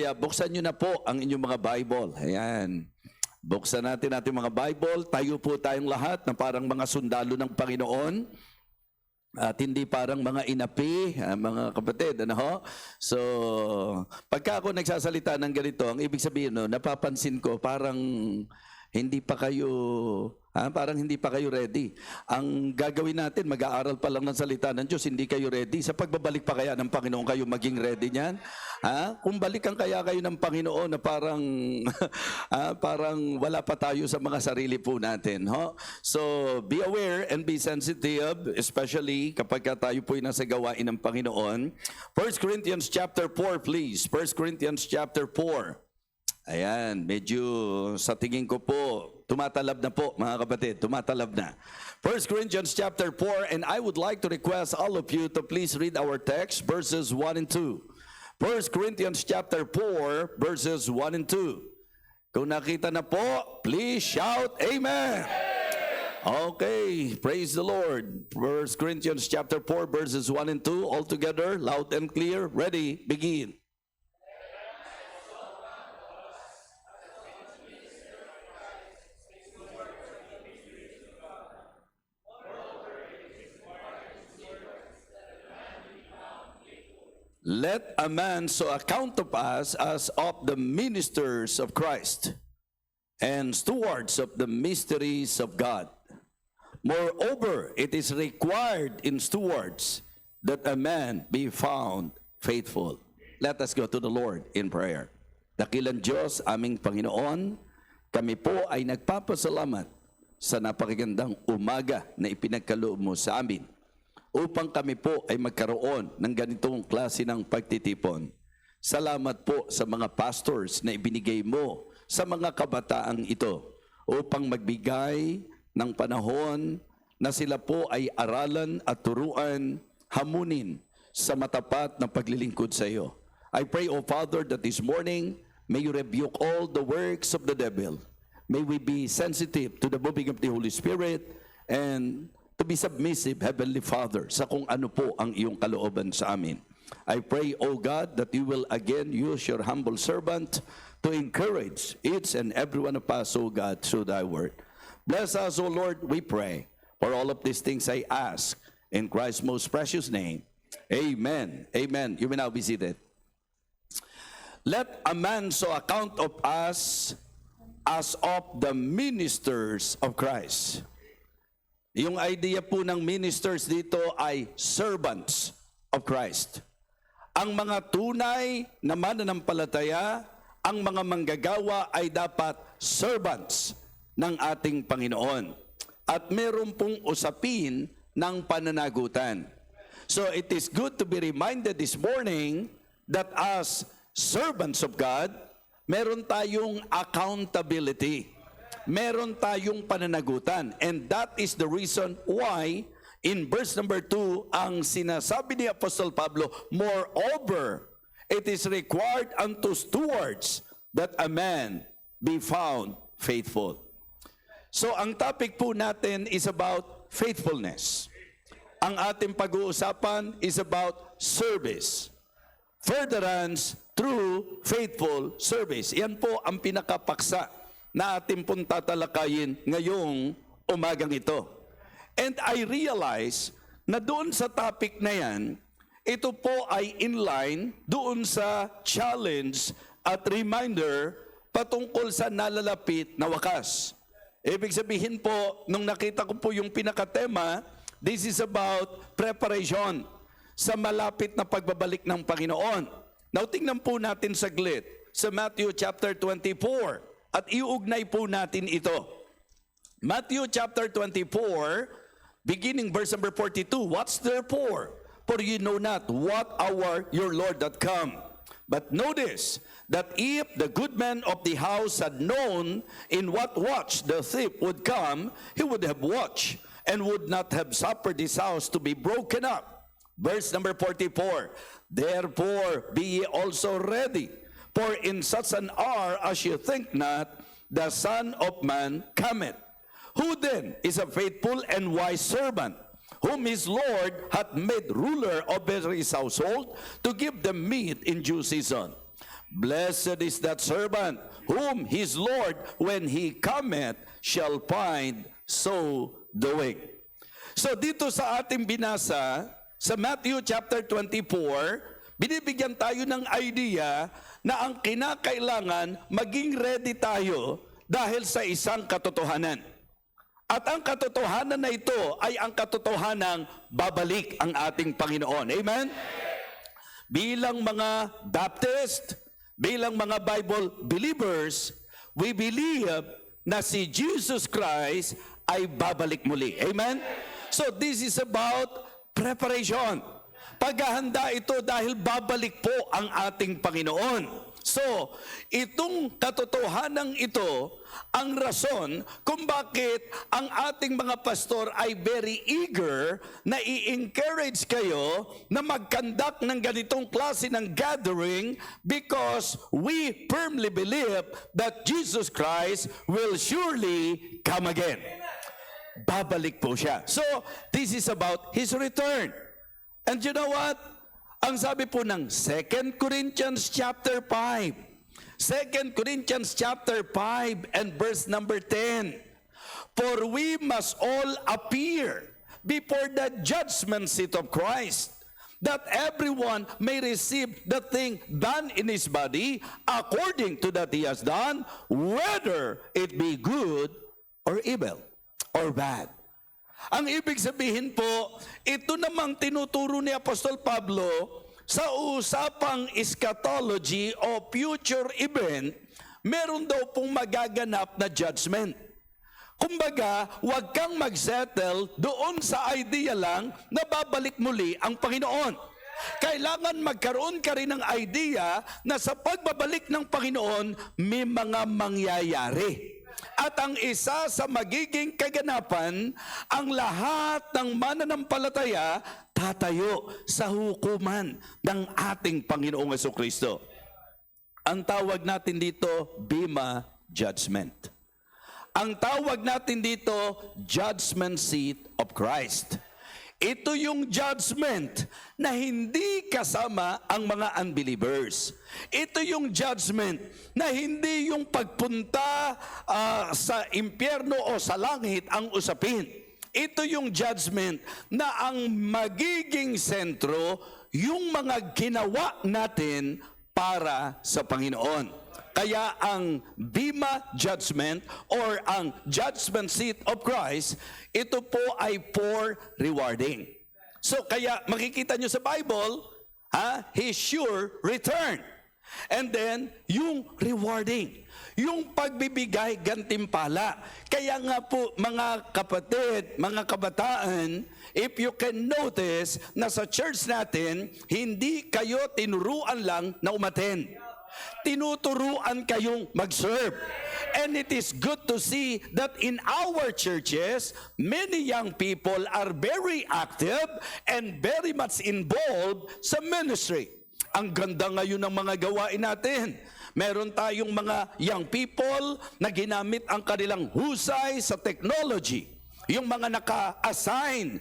kaya buksan nyo na po ang inyong mga Bible. Ayan. Buksan natin ating mga Bible. Tayo po tayong lahat na parang mga sundalo ng Panginoon. At hindi parang mga inapi, mga kapatid. Ano ho? So, pagka ako nagsasalita ng ganito, ang ibig sabihin, no, napapansin ko parang hindi pa kayo ready. Ang gagawin natin, mag-aaral pa lang ng salita ng Diyos, hindi kayo ready. Sa pagbabalik pa kaya ng Panginoon kayo maging ready niyan? Kung balikan kaya kayo ng Panginoon na parang, parang wala pa tayo sa mga sarili po natin. Ho? So, be aware and be sensitive, especially kapag tayo po nasa gawain ng Panginoon. 1 Corinthians chapter 4, please. 1 Corinthians chapter 4. Ayan, medyo sa tingin ko po, tumatalab na po mga kapatid, tumatalab na. 1 Corinthians chapter 4, and I would like to request all of you to please read our text, verses 1 and 2. 1 Corinthians chapter 4, verses 1 and 2. Kung nakita na po, please shout, Amen! Okay, praise the Lord. 1 Corinthians chapter 4, verses 1 and 2, all together, loud and clear, ready, begin. Let a man so account of us as of the ministers of Christ and stewards of the mysteries of God. Moreover, it is required in stewards that a man be found faithful. Let us go to the Lord in prayer. Dakilang Diyos, aming Panginoon, kami po ay nagpapasalamat sa napakagandang umaga na ipinagkaloob mo sa amin, upang kami po ay magkaroon ng ganitong klase ng pagtitipon. Salamat po sa mga pastors na ibinigay mo sa mga kabataang ito upang magbigay ng panahon na sila po ay aralan at turuan, hamunin sa matapat na paglilingkod sa iyo. I pray, O Father, that this morning may you rebuke all the works of the devil. May we be sensitive to the moving of the Holy Spirit and to be submissive, Heavenly Father, sa kung ano po ang iyong kalooban sa amin. I pray, O God, that you will again use your humble servant to encourage each and every one of us, O God, through thy word. Bless us, O Lord, we pray. For all of these things I ask in Christ's most precious name. Amen. Amen. You may now be seated. Let a man so account of us as of the ministers of Christ. Yung idea po ng ministers dito ay servants of Christ. Ang mga tunay na mananampalataya, ang mga manggagawa ay dapat servants ng ating Panginoon. At meron pong usapin ng pananagutan. So it is good to be reminded this morning that as servants of God, meron tayong accountability. Meron tayong pananagutan. And that is the reason why in verse number 2, ang sinasabi ni Apostle Pablo, moreover, it is required unto stewards that a man be found faithful. So ang topic po natin is about faithfulness. Ang ating pag-uusapan is about service. Furtherance through faithful service. Yan po ang pinakapaksa na ating pong tatalakayin ngayong umagang ito. And I realize na doon sa topic na yan, ito po ay inline doon sa challenge at reminder patungkol sa nalalapit na wakas. Ibig sabihin po, nung nakita ko po yung pinakatema, this is about preparation sa malapit na pagbabalik ng Panginoon. Now, tingnan po natin saglit sa Matthew chapter 24. At iugnay po natin ito. Matthew chapter 24, beginning verse number 42. What's therefore? For you know not what hour your Lord doth come. But notice that if the good man of the house had known in what watch the thief would come, he would have watched and would not have suffered his house to be broken up. Verse number 44. Therefore be ye also ready. For in such an hour as you think not, the Son of Man cometh. Who then is a faithful and wise servant, whom his Lord hath made ruler over his household, to give them meat in due season? Blessed is that servant whom his Lord, when he cometh, shall find so doing. So dito sa ating binasa, sa Matthew chapter 24, binibigyan tayo ng idea na ang kinakailangan maging ready tayo dahil sa isang katotohanan. At ang katotohanan na ito ay ang katotohanang babalik ang ating Panginoon. Amen? Bilang mga Baptist, bilang mga Bible believers, we believe na si Jesus Christ ay babalik muli. Amen? So this is about preparation. Paghahanda ito dahil babalik po ang ating Panginoon. So, itong katotohanan ito, ang rason kung bakit ang ating mga pastor ay very eager na i-encourage kayo na mag-conduct ng ganitong klase ng gathering because we firmly believe that Jesus Christ will surely come again. Babalik po siya. So, this is about His return. And you know what? Ang sabi po ng 2 Corinthians chapter 5. 2 Corinthians chapter 5 and verse number 10. For we must all appear before the judgment seat of Christ, that everyone may receive the thing done in his body according to that he has done, whether it be good or evil or bad. Ang ibig sabihin po, ito namang tinuturo ni Apostol Pablo sa usapang eschatology o future event, meron daw pong magaganap na judgment. Kumbaga, huwag kang mag-settle doon sa idea lang na babalik muli ang Panginoon. Kailangan magkaroon ka rin ng idea na sa pagbabalik ng Panginoon, may mga mangyayari. At ang isa sa magiging kaganapan, ang lahat ng mananampalataya tatayo sa hukuman ng ating Panginoong Jesucristo. Ang tawag natin dito, Bema Judgment. Ang tawag natin dito, Judgment Seat of Christ. Ito yung judgment na hindi kasama ang mga unbelievers. Ito yung judgment na hindi yung pagpunta sa impyerno o sa langit ang usapin. Ito yung judgment na ang magiging sentro yung mga ginawa natin para sa Panginoon. Kaya ang Bema Judgment or ang Judgment Seat of Christ, ito po ay for rewarding. So kaya makikita nyo sa Bible, His sure return. And then, yung rewarding, yung pagbibigay gantimpala. Kaya nga po mga kapatid, mga kabataan, if you can notice na sa church natin, hindi kayo tinuruan lang na umattend. Tinuturuan kayong mag-serve. And it is good to see that in our churches, many young people are very active and very much involved sa ministry. Ang ganda ngayon ng mga gawain natin. Meron tayong mga young people na ginamit ang kanilang husay sa technology. Yung mga naka-assign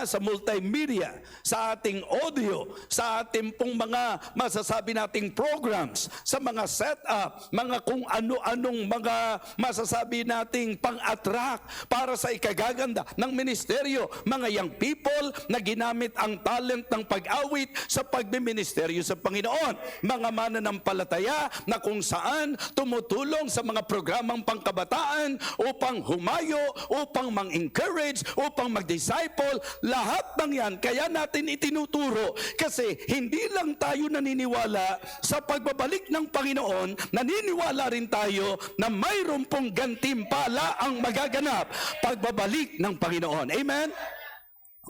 sa multimedia, sa ating audio, sa ating pong mga masasabi nating programs, sa mga setup, mga kung ano-anong mga masasabi nating pang-attract para sa ikagaganda ng ministeryo. Mga young people na ginamit ang talent ng pag-awit sa pagbiministeryo sa Panginoon. Mga mananampalataya na kung saan tumutulong sa mga programang pangkabataan upang humayo, upang encourage, upang mag-disciple, lahat ng yan, kaya natin itinuturo kasi hindi lang tayo naniniwala sa pagbabalik ng Panginoon, naniniwala rin tayo na mayroon pong gantimpala ang magaganap pagbabalik ng Panginoon. Amen?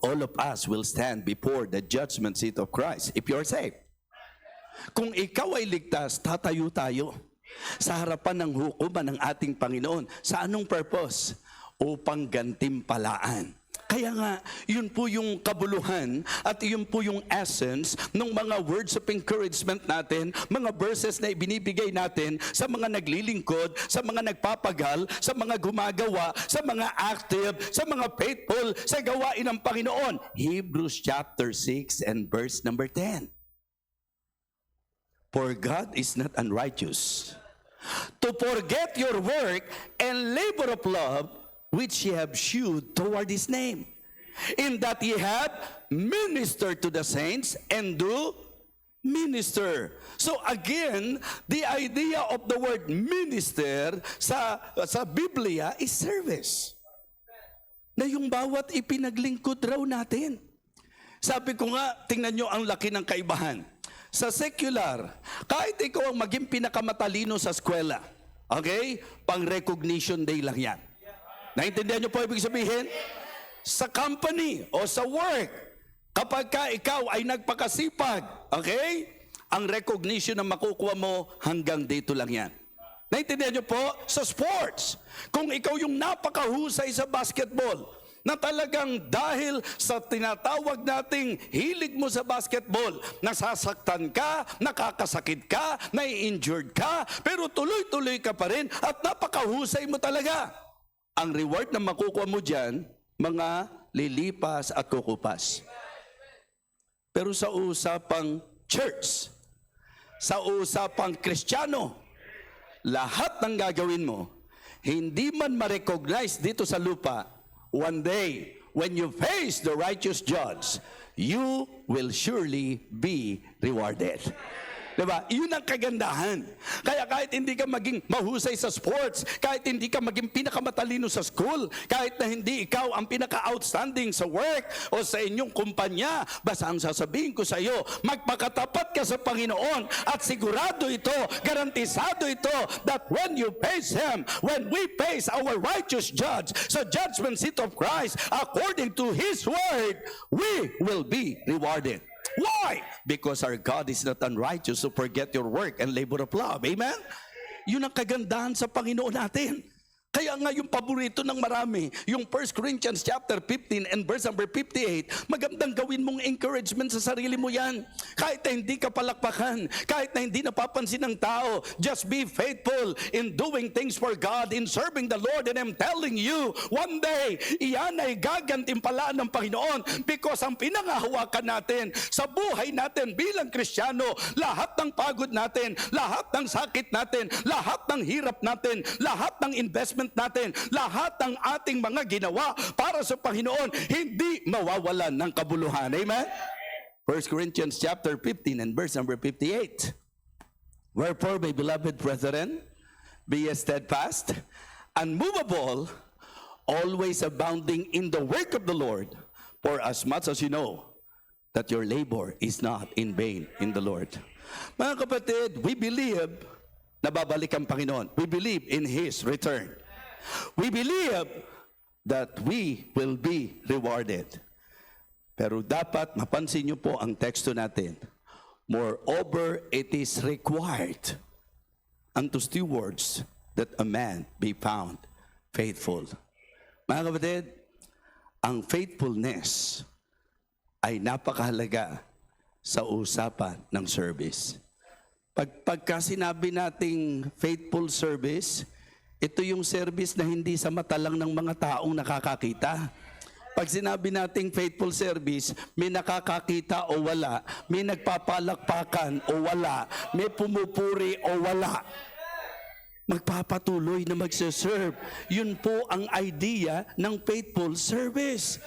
All of us will stand before the judgment seat of Christ if you are saved. Kung ikaw ay ligtas, tatayo tayo sa harapan ng hukuman ng ating Panginoon. Sa anong purpose? Upang gantimpalaan. Kaya nga, yun po yung kabuluhan at yun po yung essence ng mga words of encouragement natin, mga verses na ibinibigay natin sa mga naglilingkod, sa mga nagpapagal, sa mga gumagawa, sa mga active, sa mga faithful, sa gawain ng Panginoon. Hebrews chapter 6 and verse number 10. For God is not unrighteous to forget your work and labor of love, which ye have shewed toward his name, in that ye have ministered to the saints and do minister. So again, the idea of the word minister sa Biblia is service. Na yung bawat ipinaglingkod raw natin. Sabi ko nga, tingnan nyo ang laki ng kaibahan. Sa secular, kahit ikaw ang maging pinakamatalino sa eskwela, okay? Pang-recognition day lang yan. Naintindihan nyo po ibig sabihin? Sa company o sa work, kapag ka ikaw ay nagpakasipag, okay? Ang recognition na makukuha mo hanggang dito lang yan. Naintindihan nyo po? Sa sports, kung ikaw yung napakahusay sa basketball, na talagang dahil sa tinatawag nating hilig mo sa basketball, nasasaktan ka, nakakasakit ka, nai-injured ka, pero tuloy-tuloy ka pa rin at napakahusay mo talaga. Ang reward na makukuha mo dyan, mga lilipas at kukupas. Pero sa usapang church, sa usapang Kristiyano, lahat ng gagawin mo, hindi man ma-recognize dito sa lupa, one day, when you face the righteous judge, you will surely be rewarded. Diba? Yun ang kagandahan. Kaya kahit hindi ka maging mahusay sa sports, kahit hindi ka maging pinakamatalino sa school, kahit na hindi ikaw ang pinaka-outstanding sa work o sa inyong kumpanya, basta ang sasabihin ko sa iyo, magpakatapat ka sa Panginoon at sigurado ito, garantisado ito, that when you face Him, when we face our righteous judge sa judgment seat of Christ, according to His word, we will be rewarded. Why? Because our God is not unrighteous to forget your work and labor of love. Amen? Yun ang kagandahan sa Panginoon natin. Kaya nga yung paborito ng marami, yung 1 Corinthians chapter 15 and verse number 58, magandang gawin mong encouragement sa sarili mo yan. Kahit na hindi ka palakpakan, kahit na hindi napapansin ng tao, just be faithful in doing things for God, in serving the Lord. And I'm telling you, one day, iyan ay gagantimpalaan ng Panginoon because ang pinangahawakan natin sa buhay natin bilang Kristiyano, lahat ng pagod natin, lahat ng sakit natin, lahat ng hirap natin, lahat ng investment natin, lahat ng ating mga ginawa para sa Panginoon, hindi mawawalan ng kabuluhan. Amen? 1 Corinthians chapter 15 and verse number 58. Wherefore, my beloved brethren, be ye steadfast, unmovable, always abounding in the work of the Lord, for as much as you know that your labor is not in vain in the Lord. Mga kapatid, we believe na babalik ang Panginoon. We believe in His return. We believe that we will be rewarded. Pero dapat mapansin niyo po ang teksto natin. Moreover, it is required unto stewards that a man be found faithful. Mga kapatid, ang faithfulness ay napakahalaga sa usapan ng service. Pagka sinabi nating faithful service, ito yung service na hindi sa mata lang ng mga taong nakakakita. Pag sinabi nating faithful service, may nakakakita o wala, may nagpapalakpakan o wala, may pumupuri o wala. Magpapatuloy na magsaserve. Yun po ang idea ng faithful service.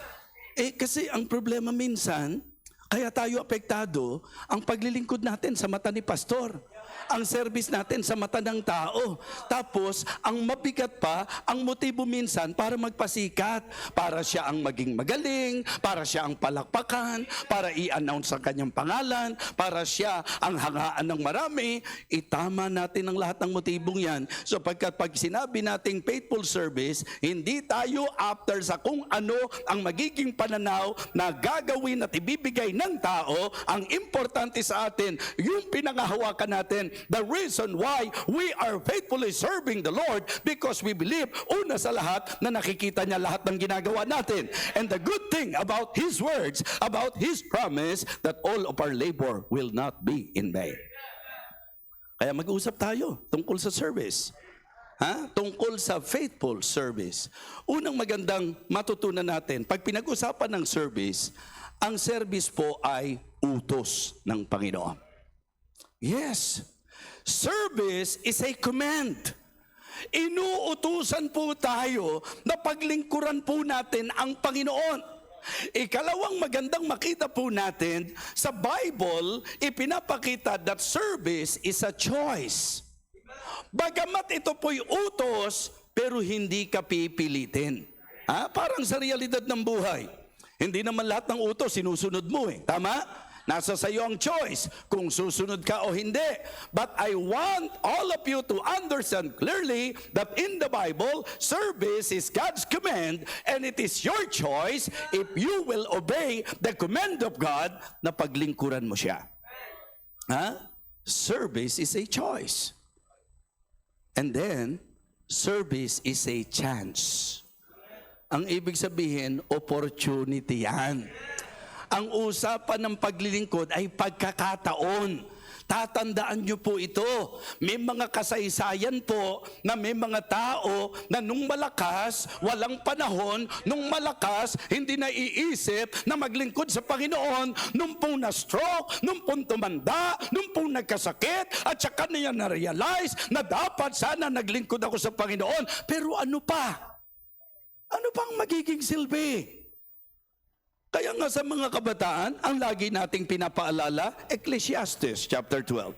Kasi ang problema minsan, kaya tayo apektado, ang paglilingkod natin sa mata ni pastor. Ang service natin sa mata ng tao. Tapos, ang mabigat pa, ang motibo minsan para magpasikat, para siya ang maging magaling, para siya ang palakpakan, para i-announce ang kanyang pangalan, para siya ang hangaan ng marami. Itama natin ang lahat ng motibong yan. So pag sinabi nating faithful service, hindi tayo after sa kung ano ang magiging pananaw na gagawin at ibibigay ng tao. Ang importante sa atin, yung pinangahawakan natin, the reason why we are faithfully serving the Lord, because we believe, una sa lahat, na nakikita niya lahat ng ginagawa natin. And the good thing about His words, about His promise, that all of our labor will not be in vain. Kaya mag-usap tayo tungkol sa service. Tungkol sa faithful service. Unang magandang matutunan natin, pag pinag-usapan ng service, ang service po ay utos ng Panginoon. Yes. Service is a command. Inuutusan po tayo na paglingkuran po natin ang Panginoon. Ikalawang magandang makita po natin, sa Bible, ipinapakita that service is a choice. Bagamat ito po'y utos, pero hindi ka pipilitin. Parang sa realidad ng buhay. Hindi naman lahat ng utos sinusunod mo eh. Tama? Nasa sa iyo ang choice kung susunod ka o hindi. But I want all of you to understand clearly that in the Bible, service is God's command and it is your choice if you will obey the command of God na paglingkuran mo siya. Service is a choice. And then, service is a chance. Ang ibig sabihin, opportunity yan. Ang usapan ng paglilingkod ay pagkakataon. Tatandaan nyo po ito. May mga kasaysayan po na may mga tao na nung malakas, walang panahon, nung malakas, hindi naiisip na maglingkod sa Panginoon, nung pong na-stroke, nung pong tumanda, nung pong nagkasakit, at saka niya na-realize na dapat sana naglingkod ako sa Panginoon. Pero ano pa? Ano pang magiging silbi? Kaya nga sa mga kabataan, ang lagi nating pinapaalala, Ecclesiastes chapter 12.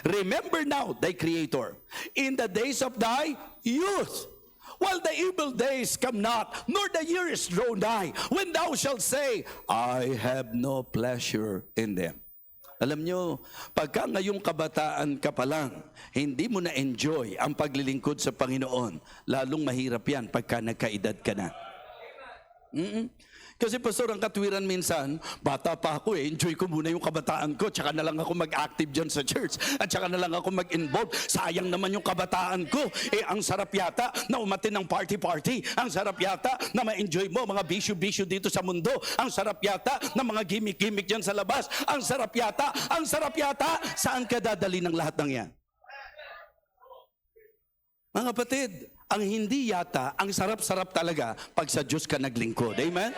Remember now thy Creator in the days of thy youth, while the evil days come not, nor the years draw nigh, when thou shalt say, I have no pleasure in them. Alam nyo, pagka ngayong kabataan ka pa lang, hindi mo na-enjoy ang paglilingkod sa Panginoon, lalong mahirap yan pagka nagkaedad ka na. Kasi pastor, ang katwiran minsan, bata pa ako enjoy ko muna yung kabataan ko, tsaka na lang ako mag-active dyan sa church, at tsaka na lang ako mag-involve. Sayang naman yung kabataan ko. Ang sarap yata na umatin ng party-party. Ang sarap yata na ma-enjoy mo mga bisyo-bisyo dito sa mundo. Ang sarap yata na mga gimmick-gimmick dyan sa labas. Ang sarap yata. Saan ka dadali ng lahat ng yan? Mga kapatid, ang hindi yata, ang sarap-sarap talaga pag sa Diyos ka naglingkod. Amen?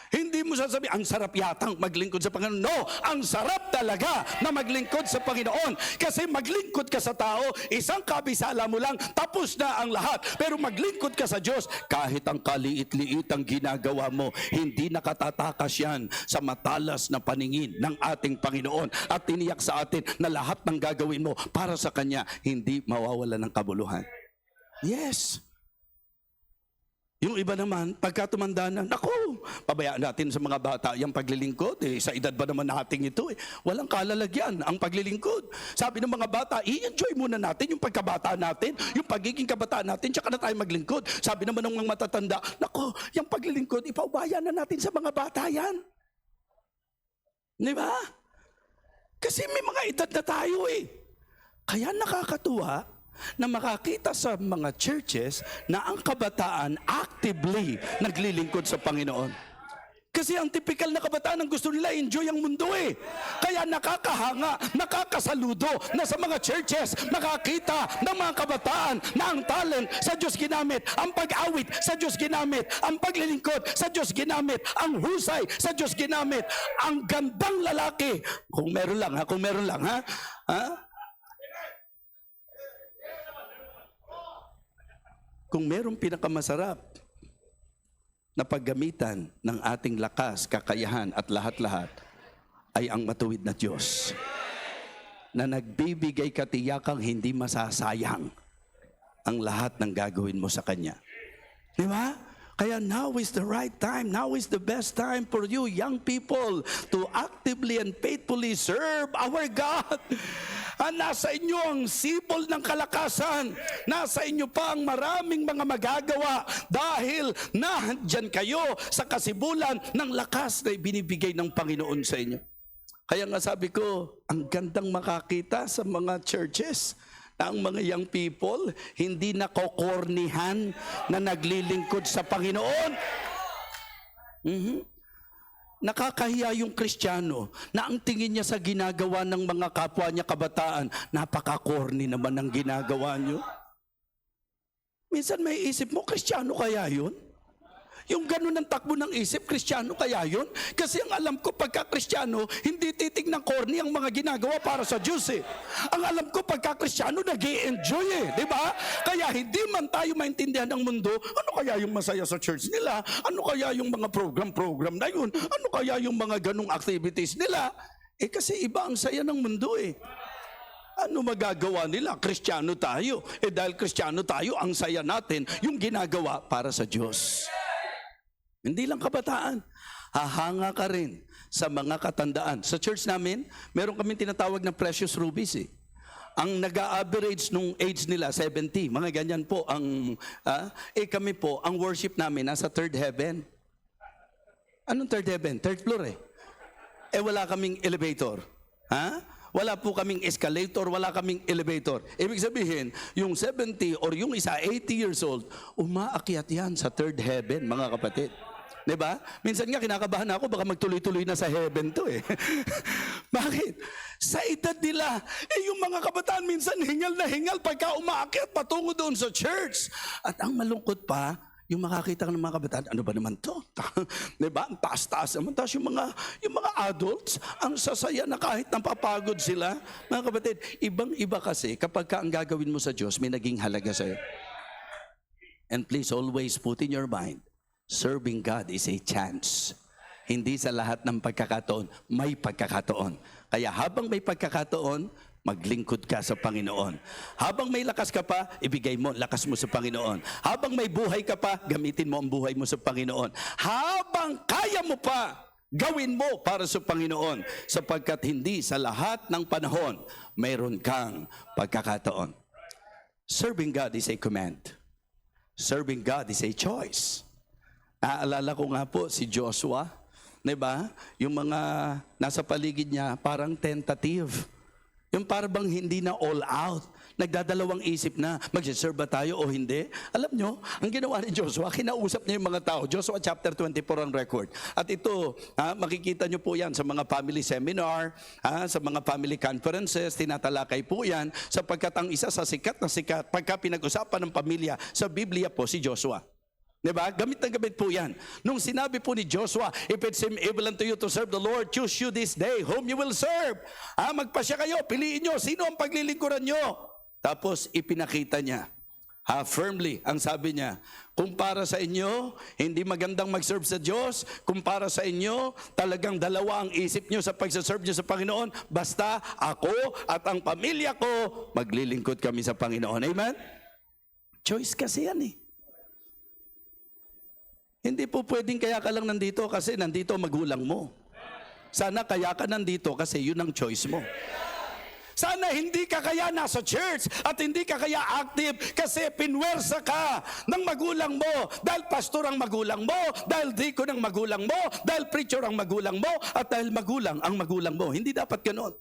Hindi mo sasabihin, ang sarap yatang maglingkod sa Panginoon. No, ang sarap talaga na maglingkod sa Panginoon. Kasi maglingkod ka sa tao, isang kabisala mo lang, tapos na ang lahat. Pero maglingkod ka sa Diyos, kahit ang kaliit-liit ang ginagawa mo, hindi nakatatakas yan sa matalas na paningin ng ating Panginoon. At tiniyak sa atin na lahat ng gagawin mo para sa Kanya, hindi mawawala ng kabuluhan. Yes. Yung iba naman, pagka tumanda na, naku, pabayaan natin sa mga bata yung paglilingkod. Sa edad ba naman natin ito? Walang kalalagyan ang paglilingkod. Sabi ng mga bata, i-enjoy muna natin yung pagkabata natin, yung pagiging kabataan natin, tsaka na tayo maglingkod. Sabi naman ng mga matatanda, naku, yung paglilingkod, ipaubaya na natin sa mga bata yan. Di ba? Kasi may mga edad na tayo Kaya nakakatuwa na makakita sa mga churches na ang kabataan actively naglilingkod sa Panginoon. Kasi ang typical na kabataan ang gusto nila enjoy ang mundo Kaya nakakahanga, nakakasaludo na sa mga churches makakita ng mga kabataan na ang talent sa Diyos ginamit, ang pag-awit sa Diyos ginamit, ang paglilingkod sa Diyos ginamit, ang husay sa Diyos ginamit, ang gandang lalaki. Kung meron lang ha? Kung merong pinakamasarap na paggamitan ng ating lakas, kakayahan at lahat-lahat ay ang matuwid na Diyos na nagbibigay katiyakang hindi masasayang ang lahat ng gagawin mo sa Kanya. Di ba? Kaya now is the right time, now is the best time for you young people to actively and faithfully serve our God. Nasa inyo ang sipol ng kalakasan, nasa inyo pa ang maraming mga magagawa dahil nandyan kayo sa kasibulan ng lakas na ibinibigay ng Panginoon sa inyo. Kaya nga sabi ko, ang gandang makakita sa mga churches na ang mga young people hindi nakokornihan na naglilingkod sa Panginoon. Nakakahiya yung Kristiyano na ang tingin niya sa ginagawa ng mga kapwa niya kabataan, napaka-corny naman ang ginagawa niyo. Minsan may isip mo, Kristiyano kaya yun? Yung ganun ang takbo ng isip, Kristiyano kaya yun? Kasi ang alam ko, pagka Kristiyano, hindi titignan corny ang mga ginagawa para sa Diyos eh. Ang alam ko, pagka Kristiyano, nag-i-enjoy eh. Di ba? Kaya hindi man tayo maintindihan ng mundo, ano kaya yung masaya sa church nila? Ano kaya yung mga program na yun? Ano kaya yung mga ganung activities nila? Eh kasi iba ang saya ng mundo eh. Ano magagawa nila? Kristiyano tayo. Eh dahil Kristiyano tayo, ang saya natin yung ginagawa para sa Diyos. Hindi lang kabataan. Hahanga ka rin sa mga katandaan. Sa church namin, meron kaming tinatawag na precious rubies eh. Ang nag-a-average nung age nila, 70. Mga ganyan po. Kami po, ang worship namin nasa third heaven. Anong third heaven? Third floor eh. Wala kaming elevator. Wala po kaming escalator, wala kaming elevator. Ibig sabihin, yung 70 or yung isa 80 years old, umaakyat yan sa third heaven, mga kapatid. Diba? Minsan nga kinakabahan ako, baka magtuloy-tuloy na sa heaven to eh. Bakit? Sa edad nila, yung mga kabataan minsan hingal na hingal pagka umaakyat patungo doon sa church. At ang malungkot pa, yung makakita ng mga kabataan, ano ba naman to? Diba? Ang taas-taas naman. Tapos yung mga adults, ang sasaya na kahit napapagod sila. Mga kapatid, ibang-iba kasi kapag ka ang gagawin mo sa Diyos, may naging halaga sa'yo. And please always put in your mind, serving God is a chance. Hindi sa lahat ng pagkakataon, may pagkakataon. Kaya habang may pagkakataon, maglingkod ka sa Panginoon. Habang may lakas ka pa, ibigay mo lakas mo sa Panginoon. Habang may buhay ka pa, gamitin mo ang buhay mo sa Panginoon. Habang kaya mo pa, gawin mo para sa Panginoon. Sapagkat hindi sa lahat ng panahon, mayroon kang pagkakataon. Serving God is a command. Serving God is a choice. Naalala ko nga po si Joshua, diba? Yung mga nasa paligid niya, parang tentative. Yung parang hindi na all out. Nagdadalawang isip na, mag-serve ba tayo o hindi? Alam nyo, ang ginawa ni Joshua, kinausap niya yung mga tao. Joshua chapter 24 ang record. At ito, makikita nyo po yan sa mga family seminar, sa mga family conferences, tinatalakay po yan, sapagkat ang isa sa sikat na sikat, pagka pinag-usapan ng pamilya, sa Biblia po si Joshua. Diba? Gamit na gamit po yan. Nung sinabi po ni Joshua, if it seems evil unto you to serve the Lord, choose you this day whom you will serve. Magpasya kayo, piliin nyo, sino ang paglilingkuran nyo? Tapos ipinakita niya, firmly, ang sabi niya, kung para sa inyo, hindi magandang mag-serve sa Diyos, kung para sa inyo, talagang dalawa ang isip nyo sa pagsaserve nyo sa Panginoon, basta ako at ang pamilya ko, maglilingkod kami sa Panginoon. Amen? Choice kasi yan eh. Hindi po pwedeng kaya ka lang nandito kasi nandito magulang mo. Sana kaya ka nandito kasi yun ang choice mo. Sana hindi ka kaya nasa church at hindi ka kaya active kasi pinwersa ka ng magulang mo. Dahil pastor ang magulang mo, dahil deacon ang magulang mo, dahil preacher ang magulang mo, at dahil magulang ang magulang mo. Hindi dapat ganoon.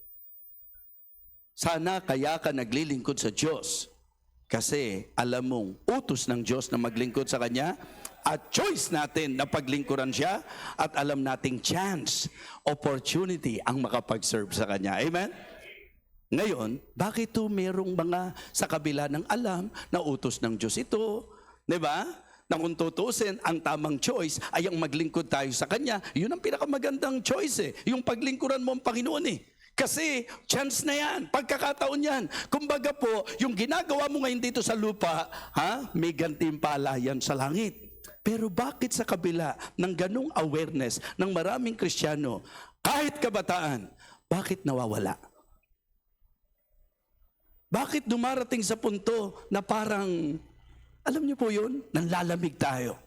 Sana kaya ka naglilingkod sa Diyos kasi alam mong utos ng Diyos na maglingkod sa Kanya. At choice natin na paglingkuran siya at alam nating chance, opportunity ang makapag-serve sa Kanya. Amen? Ngayon, bakit ito merong mga sa kabila ng alam na utos ng Diyos ito? Diba? Na kung tutusin, ang tamang choice ay ang maglingkod tayo sa Kanya. Yun ang pinakamagandang choice eh. Yung paglingkuran mo ang Panginoon eh. Kasi chance na yan, pagkakataon yan. Kumbaga po, yung ginagawa mo ngayon dito sa lupa, may gantimpala yan sa langit. Pero bakit sa kabila ng ganung awareness ng maraming Kristiyano, kahit kabataan, bakit nawawala? Bakit dumarating sa punto na parang, alam niyo po yun, nanlalamig tayo?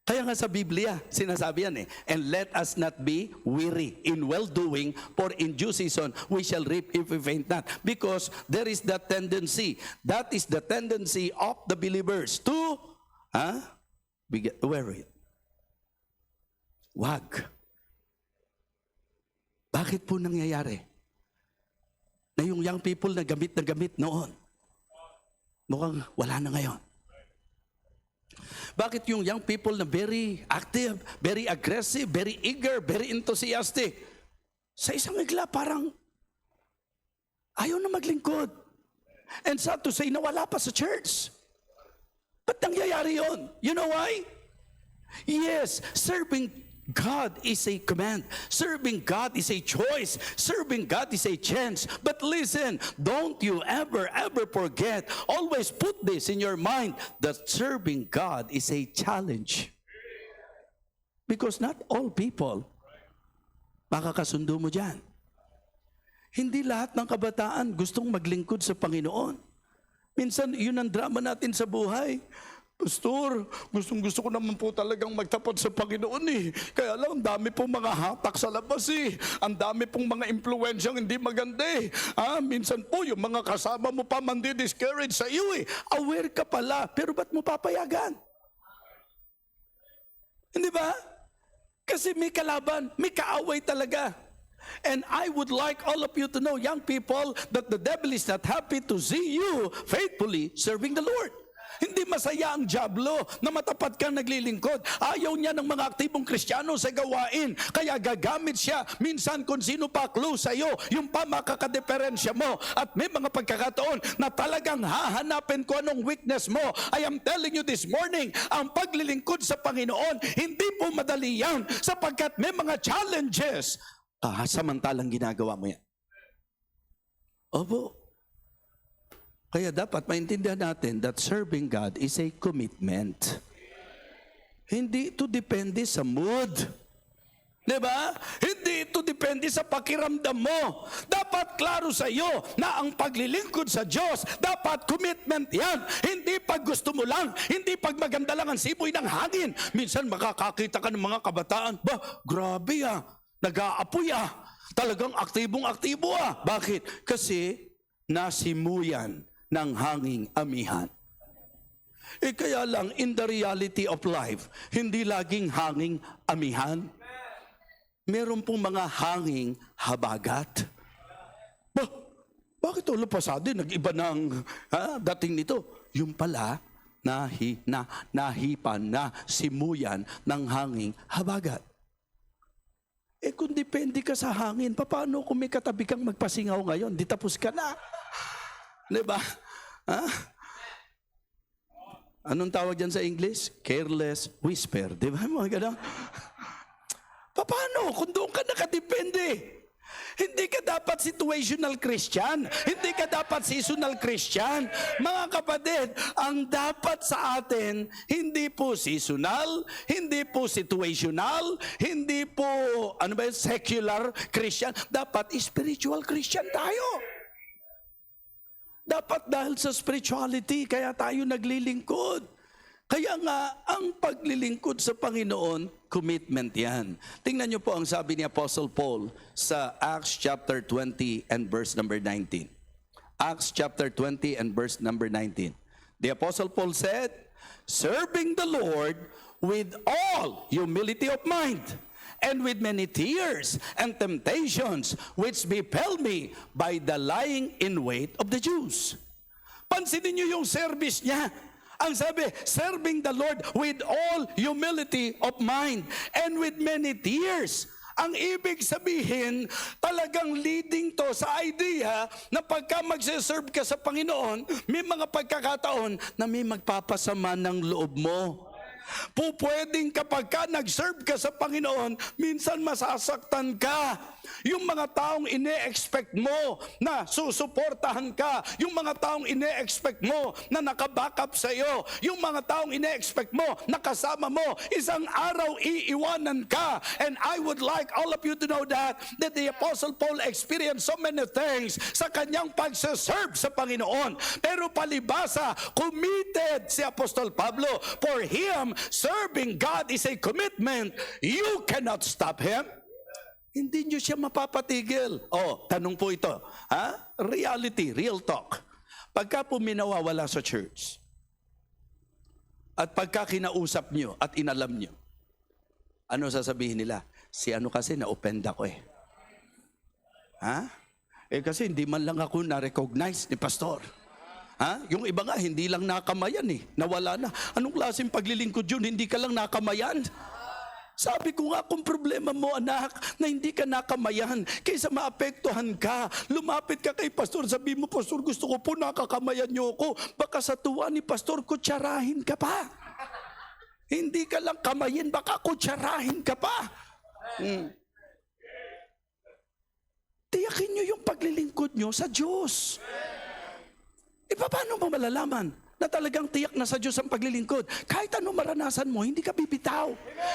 Kaya nga sa Biblia, sinasabi yan eh, and let us not be weary in well-doing, for in due season we shall reap if we faint not. Because there is that tendency of the believers to, weary. Wag. Bakit po nangyayari? Na yung young people na gamit noon, mukhang wala na ngayon. Bakit yung young people na very active, very aggressive, very eager, very enthusiastic, sa isang igla parang ayaw na maglingkod. And sad to say, nawala pa sa church. Ba't nangyayari yun? You know why? Yes, serving God is a command. Serving God is a choice. Serving God is a chance. But listen, don't you ever forget, always put this in your mind, that serving God is a challenge. Because not all people makakasundo mo dyan. Hindi lahat ng kabataan gustong maglingkod sa Panginoon. Minsan, yun ang drama natin sa buhay. Pastor, gustong-gusto ko naman po talagang magtapat sa Panginoon eh. Kaya lang, ang dami pong mga hatak sa labas eh. Ang dami pong mga impluensyang hindi maganda eh. Minsan po, yung mga kasama mo pa mandi-discourage sa iyo eh. Aware ka pala, pero ba't mo papayagan? Hindi ba? Kasi may kalaban, may kaaway talaga. And I would like all of you to know, young people, that the devil is not happy to see you faithfully serving the Lord. Hindi masaya ang dyablo na matapat kang naglilingkod. Ayaw niya ng mga aktibong Kristiyano sa gawain. Kaya gagamit siya minsan kung sino pa close sa iyo, yung pa makakadeferensya mo. At may mga pagkakataon na talagang hahanapin ko anong weakness mo. I am telling you this morning, ang paglilingkod sa Panginoon, hindi po madali yan sapagkat may mga challenges. Samantalang ginagawa mo yan. Opo. Kaya dapat maintindihan natin that serving God is a commitment. Hindi ito depende sa mood. Diba? Hindi ito depende sa pakiramdam mo. Dapat klaro sa iyo na ang paglilingkod sa Diyos, dapat commitment yan. Hindi pag gusto mo lang, hindi pag maganda lang ang simoy ng hangin. Minsan makakakita ka ng mga kabataan, grabe nag-aapoy talagang aktibong-aktibo Bakit? Kasi nasimuyan ng hanging amihan. Kaya lang, in the reality of life, hindi laging hanging amihan. Meron pong mga hanging habagat. Bakit ulo pasado? Nag-iba ng dating nito. Yung pala, nahipan na simuyan ng hanging habagat. Kung depende ka sa hangin, paano kung may katabi kang magpasingaw ngayon? Di tapos ka na. Diba? Anong tawag dyan sa English? Careless whisper. Diba? Mga ganun. Paano kung doon ka nakadepende? Hindi ka dapat situational Christian. Hindi ka dapat seasonal Christian. Mga kapatid, ang dapat sa atin, hindi po seasonal, hindi po situational, hindi po secular Christian. Dapat spiritual Christian tayo. Dapat dahil sa spirituality, kaya tayo naglilingkod. Kaya nga, ang paglilingkod sa Panginoon, commitment yan. Tingnan niyo po ang sabi ni Apostle Paul sa Acts chapter 20 and verse number 19. Acts chapter 20 and verse number 19. The Apostle Paul said, serving the Lord with all humility of mind, and with many tears and temptations which befell me by the lying in wait of the Jews. Pansinin niyo yung service niya. Ang sabi, serving the Lord with all humility of mind and with many tears. Ang ibig sabihin, talagang leading to sa idea na pagka magsiserve ka sa Panginoon, may mga pagkakataon na may magpapasama ng loob mo. Pupwedeng kapag ka nag-serve ka sa Panginoon, minsan masasaktan ka. Yung mga taong ine-expect mo na susuportahan ka, yung mga taong ine-expect mo na nakabackup sa iyo, yung mga taong ine-expect mo na kasama mo, isang araw iiwanan ka. And I would like all of you to know that the Apostle Paul experienced so many things sa kanyang pagsaserve sa Panginoon. Pero palibasa, committed si Apostol Pablo. For him, serving God is a commitment. You cannot stop him. Hindi nyo siya mapapatigil. Tanong po ito. Reality, real talk. Pagka po minawawala sa church, at pagka kinausap nyo at inalam nyo, ano sasabihin nila? Si ano kasi na-offend ako kasi hindi man lang ako na-recognize ni pastor. Yung iba nga, hindi lang nakamayan nawala na. Anong klaseng paglilingkod yun? Hindi ka lang nakamayan. Sabi ko nga, kung problema mo anak, na hindi ka nakamayan, kaysa maapektuhan ka, lumapit ka kay pastor, sabi mo, pastor, gusto ko po nakakamayan niyo ako. Baka sa tuwa ni pastor, kutsarahin ka pa. Hindi ka lang kamayin, baka kutsarahin ka pa. Tiyakin nyo yung paglilingkod nyo sa Diyos. Paano mo malalaman na talagang tiyak na sa Diyos ang paglilingkod? Kahit anong maranasan mo, hindi ka bibitaw.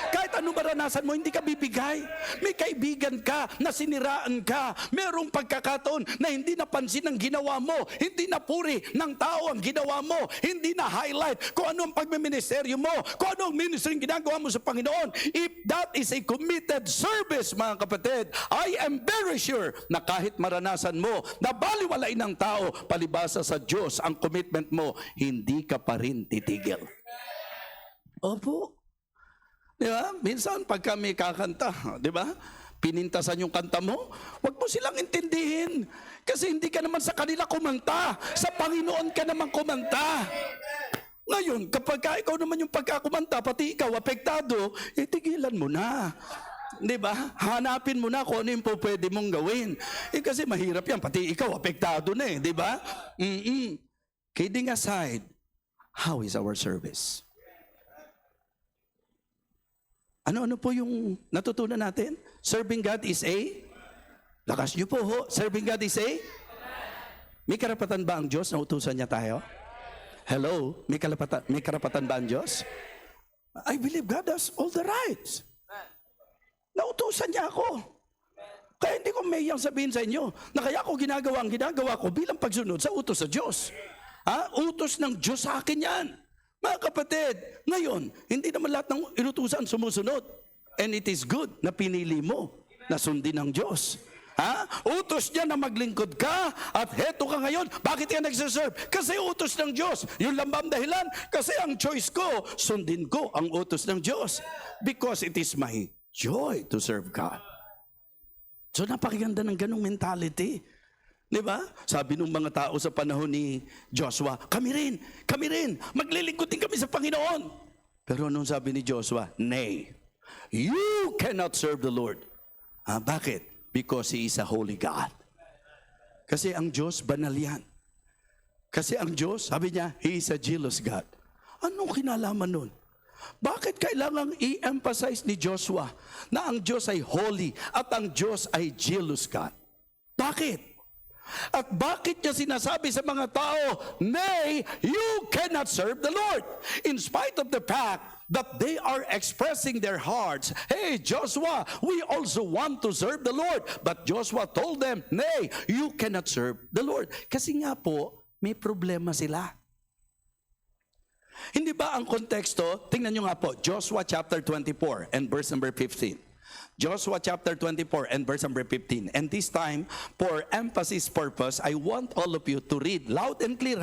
Kahit anong maranasan mo, hindi ka bibigay. May kaibigan ka na siniraan ka. Merong pagkakataon na hindi napansin ang ginawa mo. Hindi napuri ng tao ang ginawa mo. Hindi na highlight kung ano ang pagmiministeryo mo. Kung ano ang ministry ginagawa mo sa Panginoon. If that is a committed service, mga kapatid, I am very sure na kahit maranasan mo na baliwalain ng tao, palibasa sa Diyos ang commitment mo, hindi ka pa rin titigil. Opo. Di ba? Minsan pag kami kakanta, di ba? Pinintasan yung kanta mo, wag mo silang intindihin. Kasi hindi ka naman sa kanila kumanta. Sa Panginoon ka naman kumanta. Ngayon, kapag ikaw naman yung pagkakumanta, pati ikaw apektado, tigilan mo na. Di ba? Hanapin mo na kung ano yung pwede mong gawin. Kasi mahirap yan, pati ikaw apektado na di ba? Kidding aside, how is our service? Ano po yung natutunan natin? Serving God is a? Lakas niyo po ho. Serving God is a? May karapatan ba ang Diyos na utusan niya tayo? Hello? May karapatan ba ang Diyos? I believe God has all the rights. Nautusan niya ako. Kaya hindi ko mayang sabihin sa inyo na kaya ako ginagawa ang ginagawa ko bilang pagsunod sa utos sa Diyos. Utos ng Diyos sa akin yan. Mga kapatid, ngayon, hindi naman lahat ng inutusan sumusunod. And it is good na pinili mo na sundin ng Diyos. Utos niya na maglingkod ka at heto ka ngayon. Bakit ka nagsaserve? Kasi utos ng Diyos. Yung lambang dahilan, kasi ang choice ko, sundin ko ang utos ng Diyos. Because it is my joy to serve God. So napakaganda ng ganong mentality. Di ba? Sabi ng mga tao sa panahon ni Joshua, kami rin, maglilingkod din kami sa Panginoon. Pero anong sabi ni Joshua? Nay, you cannot serve the Lord. Bakit? Because He is a holy God. Kasi ang Diyos, banal yan. Kasi ang Diyos, sabi niya, He is a jealous God. Anong kinalaman nun? Bakit kailangang i-emphasize ni Joshua na ang Diyos ay holy at ang Diyos ay jealous God? Bakit? At bakit niya sinasabi sa mga tao, nay, you cannot serve the Lord? In spite of the fact that they are expressing their hearts, hey, Joshua, we also want to serve the Lord. But Joshua told them, nay, you cannot serve the Lord. Kasi nga po, may problema sila. Hindi ba ang konteksto, tingnan nyo nga po, Joshua chapter 24 and verse number 15. Joshua chapter 24 and verse number 15. And this time, for emphasis purpose, I want all of you to read loud and clear,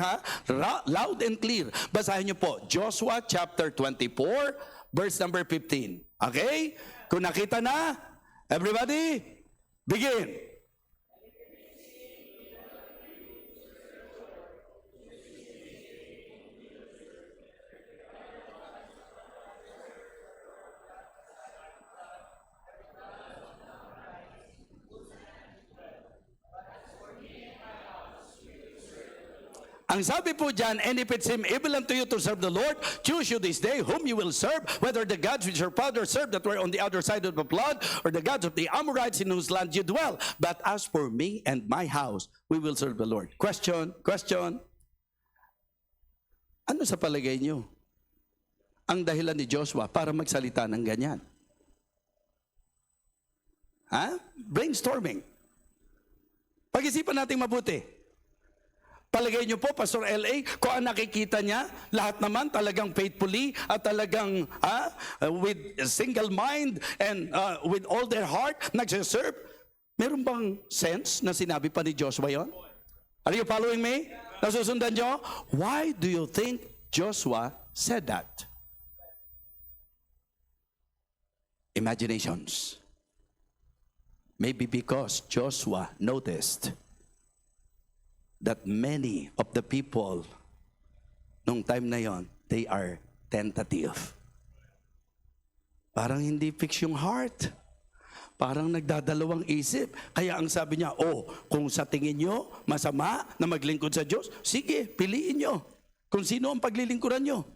loud and clear. Basahin nyo po, Joshua chapter 24, verse number 15. Okay? Kung nakita na, everybody, begin. Ang sabi po dyan, and if it seem evil unto you to serve the Lord, choose you this day whom you will serve, whether the gods which your fathers served that were on the other side of the flood, or the gods of the Amorites in whose land you dwell. But as for me and my house, we will serve the Lord. Question? Ano sa palagay nyo ang dahilan ni Joshua para magsalita ng ganyan? Brainstorming. Pag-isipan natin mabuti. Palagay niyo po, Pastor L.A., kung ang nakikita niya, lahat naman talagang faithfully at talagang with a single mind and with all their heart, nagsiserve. Meron bang sense na sinabi pa ni Joshua yon? Are you following me? Nasusundan niyo? Why do you think Joshua said that? Imaginations. Maybe because Joshua noticed that many of the people nung time na yon, they are tentative. Parang hindi fix yung heart. Parang nagdadalawang isip. Kaya ang sabi niya, kung sa tingin nyo masama na maglingkod sa Diyos, sige, piliin nyo kung sino ang paglilingkuran nyo.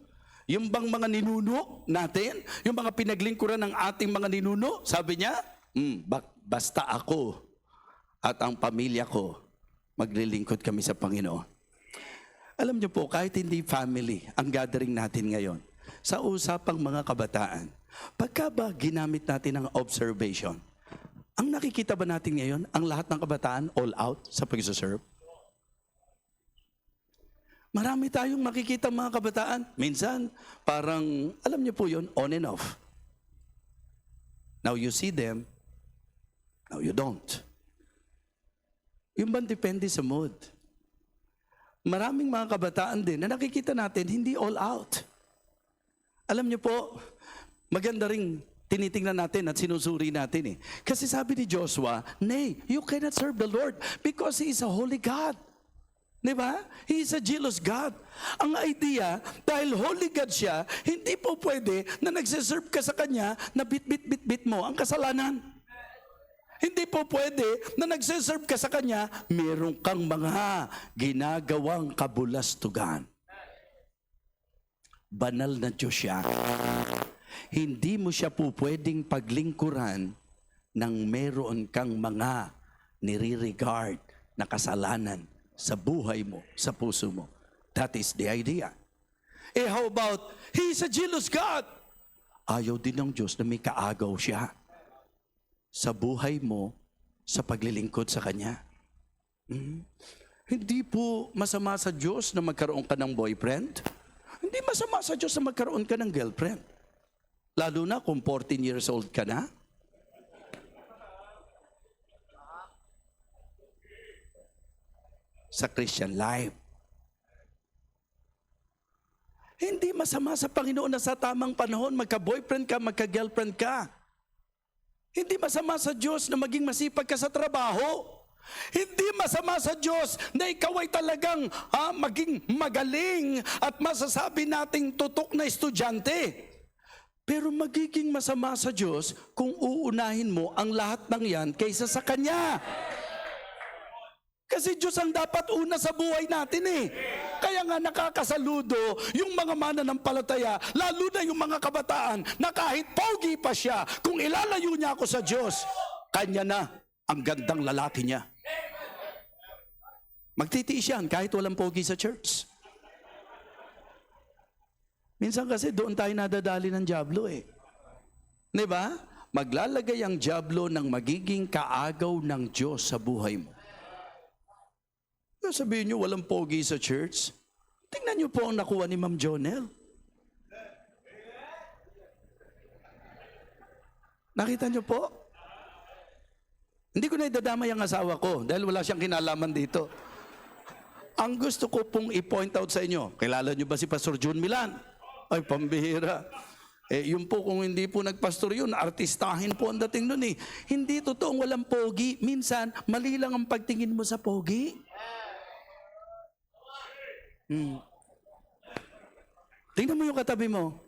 Yung bang mga ninuno natin, yung mga pinaglingkuran ng ating mga ninuno, sabi niya, basta ako at ang pamilya ko, maglilingkod kami sa Panginoon. Alam niyo po, kahit hindi family ang gathering natin ngayon, sa usapang mga kabataan, pagka ba ginamit natin ang observation, ang nakikita ba natin ngayon, ang lahat ng kabataan all out sa pag-serve? Marami tayong makikita mga kabataan. Minsan, parang, alam niyo po yun, on and off. Now you see them, now you don't. Yung ba depende sa mood? Maraming mga kabataan din na nakikita natin, hindi all out. Alam niyo po, maganda ring tinitingnan natin at sinusuri natin eh. Kasi sabi ni Joshua, nay, you cannot serve the Lord because He is a holy God. Diba? He is a jealous God. Ang idea, dahil holy God siya, hindi po pwede na nagsiserve ka sa Kanya na bit mo ang kasalanan. Hindi po pwede na nagsiserve ka sa Kanya, meron kang mga ginagawang kabulastugan. Banal na Diyos siya. Hindi mo siya po pwedeng paglingkuran nang meron kang mga nire-regard na kasalanan sa buhay mo, sa puso mo. That is the idea. How about, He is a jealous God. Ayaw din ng Diyos na may kaagaw siya sa buhay mo, sa paglilingkod sa Kanya. Hindi po masama sa Diyos na magkaroon ka ng boyfriend. Hindi masama sa Diyos na magkaroon ka ng girlfriend. Lalo na kung 14 years old ka na. Sa Christian life. Hindi masama sa Panginoon na sa tamang panahon magka-boyfriend ka, magka-girlfriend ka. Hindi masama sa Diyos na maging masipag ka sa trabaho. Hindi masama sa Diyos na ikaw ay talagang maging magaling at masasabi nating tutok na estudyante. Pero magiging masama sa Diyos kung uunahin mo ang lahat ng yan kaysa sa Kanya. Kasi Diyos ang dapat una sa buhay natin eh. Kaya nga nakakasaludo yung mga mananampalataya, lalo na yung mga kabataan, na kahit pogi pa siya, kung ilalayo niya ako sa Diyos, Kanya na ang gandang lalaki niya. Magtitiis yan kahit walang pogi sa church. Minsan kasi doon tayo nadadali ng dyablo eh. Diba? Maglalagay ang dyablo ng magiging kaagaw ng Diyos sa buhay mo. Sabihin nyo, walang pogi sa church. Tingnan nyo po ang nakuha ni Ma'am Jonel. Nakita nyo po? Hindi ko na idadamay ang asawa ko dahil wala siyang kinalaman dito. Ang gusto ko pong i-point out sa inyo, kilala nyo ba si Pastor June Milan? Ay, pambihira. Yun po kung hindi po nagpastor yun, artistahin po ang dating nun eh. Hindi totoong walang pogi. Minsan, mali lang ang pagtingin mo sa pogi. Tingnan mo yung katabi mo.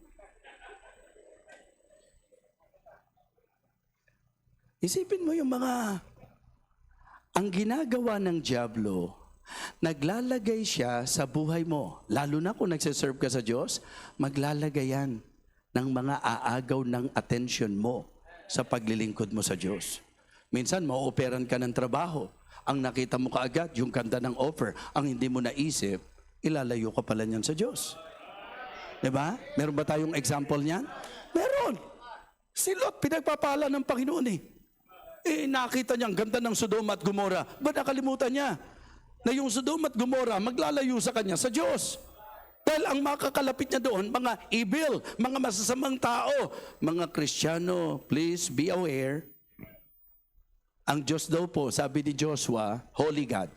Isipin mo yung mga, ang ginagawa ng dyablo, naglalagay siya sa buhay mo. Lalo na kung nagsiserve ka sa Diyos, maglalagay yan ng mga aagaw ng attention mo sa paglilingkod mo sa Diyos. Minsan, ma-operan ka ng trabaho. Ang nakita mo kaagad, yung ganda ng offer. Ang hindi mo naisip, ilalayo ka pala niyan sa Diyos. Diba? Meron ba tayong example niyan? Meron. Si Lot, pinagpapala ng Panginoon eh. Nakita niya ang ganda ng Sodom at Gomora. Ba't nakalimutan niya na yung Sodom at Gomora maglalayo sa kanya sa Diyos? Dahil ang makakalapit niya doon, mga evil, mga masasamang tao, mga Kristiyano, please be aware. Ang Diyos daw po, sabi ni Joshua, Holy God.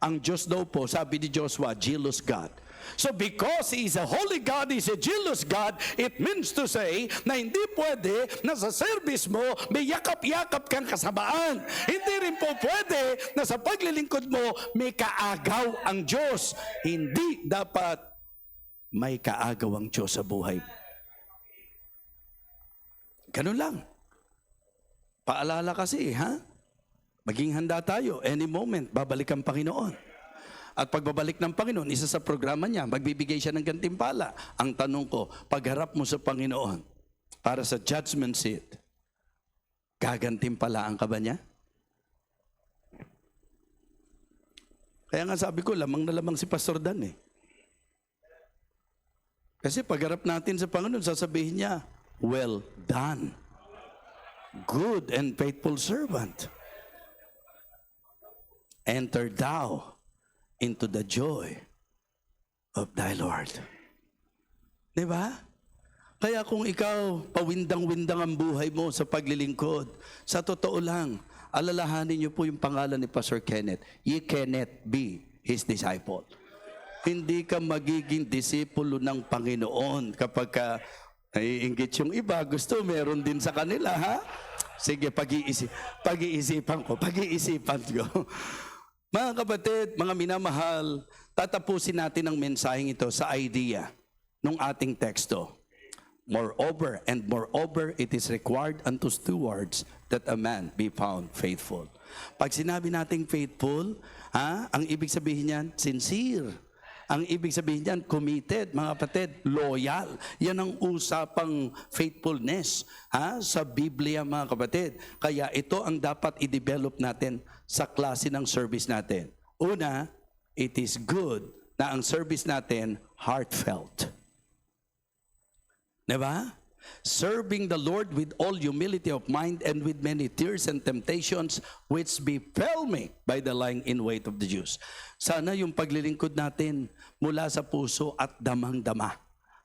Ang Diyos daw po, sabi ni Joshua, jealous God. So because He is a holy God, He is a jealous God, it means to say na hindi pwede na sa service mo may yakap-yakap kang kasamaan. Hindi rin po pwede na sa paglilingkod mo may kaagaw ang Diyos. Hindi dapat may kaagaw ang Diyos sa buhay. Ganun lang. Paalala kasi, ha? Maging handa tayo. Any moment, babalik ang Panginoon. At pagbabalik ng Panginoon, isa sa programa niya, magbibigay siya ng gantimpala. Ang tanong ko, pagharap mo sa Panginoon para sa judgment seat, gagantimpalaan ka ba niya? Kaya nga sabi ko, lamang na lamang si Pastor Dan eh. Kasi pagharap natin sa Panginoon, sasabihin niya, well done, good and faithful servant. Enter thou into the joy of thy Lord. Diba? Kaya kung ikaw, pawindang-windang ang buhay mo sa paglilingkod, sa totoo lang, alalahanin niyo po yung pangalan ni Pastor Kenneth. Ye cannot be his disciple. Hindi ka magiging disipulo ng Panginoon kapag ka naiinggit yung iba, gusto meron din sa kanila, ha? Sige, pag-iisipan ko. Mga kapatid, mga minamahal, tatapusin natin ang mensaheng ito sa idea ng ating teksto. Moreover, it is required unto stewards that a man be found faithful. Pag sinabi nating faithful, ang ibig sabihin niyan, sincere. Ang ibig sabihin niyan, committed, mga kapatid, loyal. Yan ang usapang faithfulness sa Biblia, mga kapatid. Kaya ito ang dapat i-develop natin sa klase ng service natin. Una, it is good na ang service natin heartfelt. Diba? Serving the Lord with all humility of mind and with many tears and temptations which befell me by the lying in wait of the Jews. Sana yung paglilingkod natin mula sa puso at damang-dama.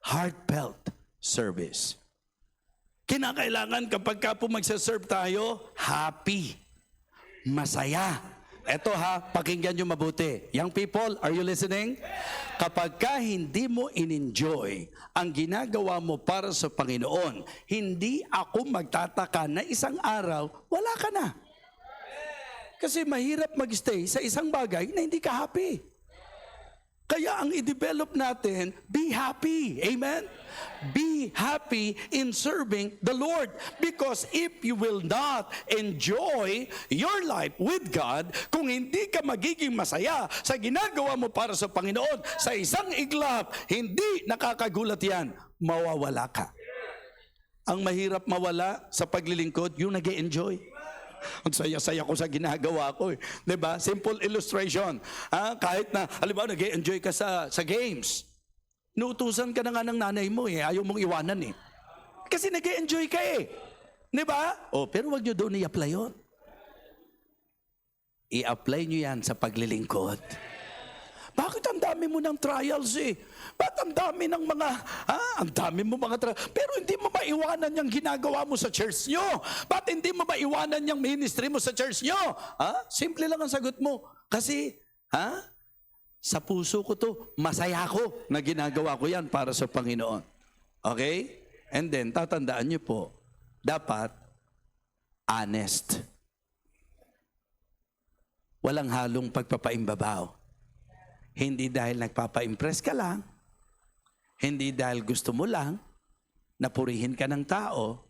Heartfelt service. Kinakailangan kapag ka po magsaserve tayo, happy, masaya. Eto pakinggan nyo mabuti. Young people, are you listening? Kapag ka hindi mo in-enjoy ang ginagawa mo para sa Panginoon, hindi ako magtataka na isang araw, wala ka na. Kasi mahirap mag-stay sa isang bagay na hindi ka happy. Kaya ang i-develop natin, be happy. Amen? Be happy in serving the Lord. Because if you will not enjoy your life with God, kung hindi ka magiging masaya sa ginagawa mo para sa Panginoon, sa isang iglap, hindi nakakagulat yan, mawawala ka. Ang mahirap mawala sa paglilingkod, yung nag-e-enjoy. Ang saya-saya ko sa ginagawa ko. Diba? Simple illustration. Kahit na, halimbawa, nag-enjoy ka sa games. Nuutusan ka na nga ng nanay mo ayaw mong iwanan Kasi nag-enjoy ka Diba? Pero wag nyo doon i-apply yun. I-apply nyo yan sa paglilingkod. Bakit ang dami mo ng trials Ba't ang dami ng mga, ang dami mo mga trials? Pero hindi mo maiwanan yung ginagawa mo sa church nyo. Ba't hindi mo maiwanan yung ministry mo sa church nyo? Simple lang ang sagot mo. Kasi, sa puso ko to, masaya ko na ginagawa ko yan para sa Panginoon. Okay? And then, tatandaan nyo po, dapat honest. Walang halong pagpapaimbabaw. Hindi dahil nagpapa-impress ka lang, hindi dahil gusto mo lang, napurihin ka ng tao.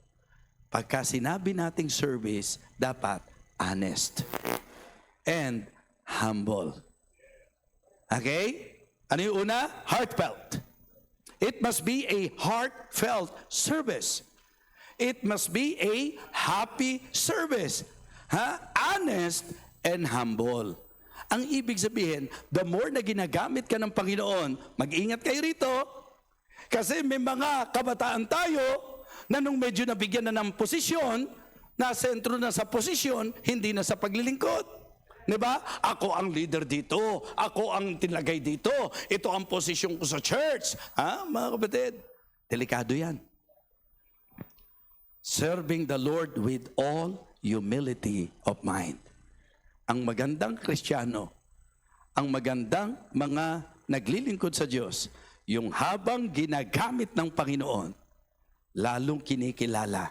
Pagka sinabi nating service, dapat honest and humble. Okay? Ano yung una? Heartfelt. It must be a heartfelt service. It must be a happy service. Honest and humble. Ang ibig sabihin, the more na ginagamit ka ng Panginoon, mag-ingat kayo rito, kasi may mga kabataan tayo na nung medyo nabigyan na ng posisyon, na sentro na sa posisyon, hindi na sa paglilingkod. Diba? Ako ang leader dito, ako ang tinlagay dito, ito ang posisyon ko sa church. Mga kapatid, delikado yan. Serving the Lord with all humility of mind. Ang magandang Kristiyano, ang magandang mga naglilingkod sa Diyos, yung habang ginagamit ng Panginoon, lalong kinikilala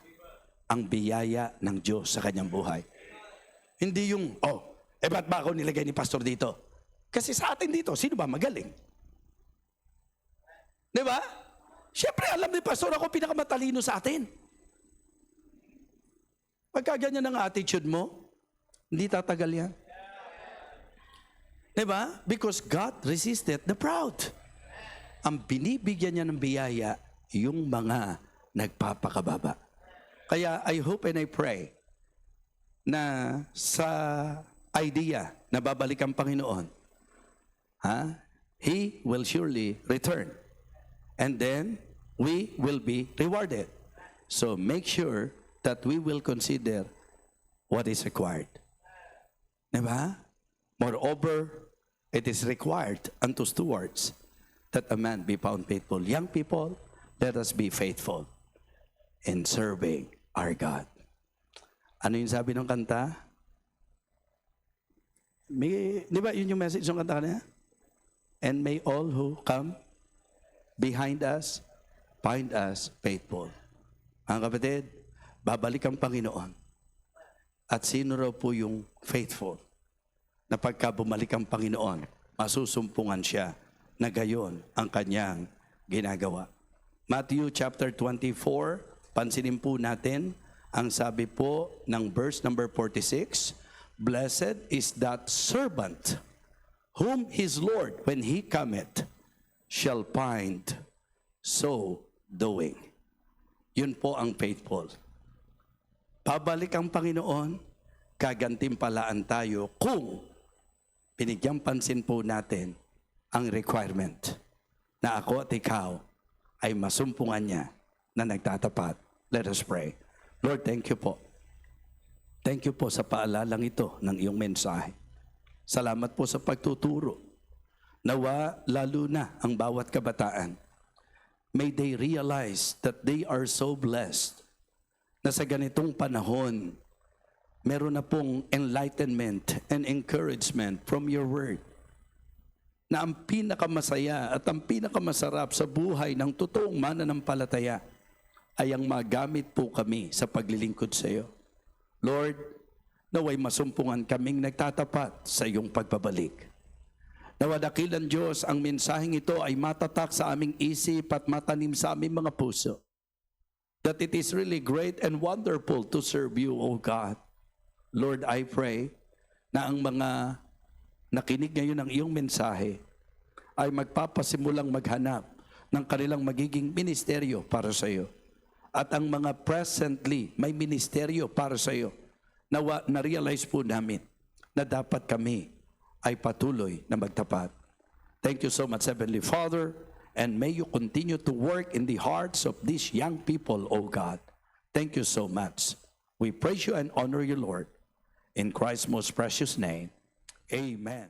ang biyaya ng Diyos sa kanyang buhay. Hindi yung, ba't ba ako nilagay ni pastor dito? Kasi sa atin dito, sino ba magaling? Di ba? Siyempre, alam ni pastor ako pinakamatalino sa atin. Pagka ganyan ang attitude mo, hindi tatagal yan. Diba? Because God resisted the proud. Ang binibigyan niya ng biyaya, yung mga nagpapakababa. Kaya I hope and I pray na sa idea na babalik ang Panginoon, He will surely return. And then, we will be rewarded. So make sure that we will consider what is required. Diba? Moreover, it is required unto stewards that a man be found faithful. Young people, let us be faithful in serving our God. Ano yung sabi ng kanta? Di ba yun yung message ng kanta niya? And may all who come behind us find us faithful. Mga kapatid, babalik ang Panginoon. At sino raw po yung faithful? Na pagka bumalik ang Panginoon, masusumpungan siya na gayon ang kanyang ginagawa. Matthew chapter 24, pansinin po natin ang sabi po ng verse number 46, Blessed is that servant whom his Lord, when he cometh, shall find so doing. Yun po ang faithful. Pabalik ang Panginoon, gagantimpalaan tayo kung binigyang pansin po natin ang requirement na ako at ikaw ay masumpungan niya na nagtatapat. Let us pray. Lord, thank you po. Thank you po sa paalalang ito ng iyong mensahe. Salamat po sa pagtuturo. Nawa lalo na ang bawat kabataan. May they realize that they are so blessed na sa ganitong panahon, meron na pong enlightenment and encouragement from your word. Na ang pinakamasaya at ang pinakamasarap sa buhay ng totoong mananampalataya ay ang magamit po kami sa paglilingkod sa iyo. Lord, naway masumpungan kaming nagtatapat sa iyong pagbabalik. Nawa dakilan Diyos, ang mensaheng ito ay matatak sa aming isip at matanim sa aming mga puso. That it is really great and wonderful to serve you, O God. Lord, I pray na ang mga nakinig ngayon ng iyong mensahe ay magpapasimulang maghanap ng kanilang magiging ministeryo para sa iyo. At ang mga presently may ministeryo para sa iyo, na-realize po namin na dapat kami ay patuloy na magtapat. Thank you so much, Heavenly Father, and may you continue to work in the hearts of these young people, O God. Thank you so much. We praise you and honor you, Lord. In Christ's most precious name, amen.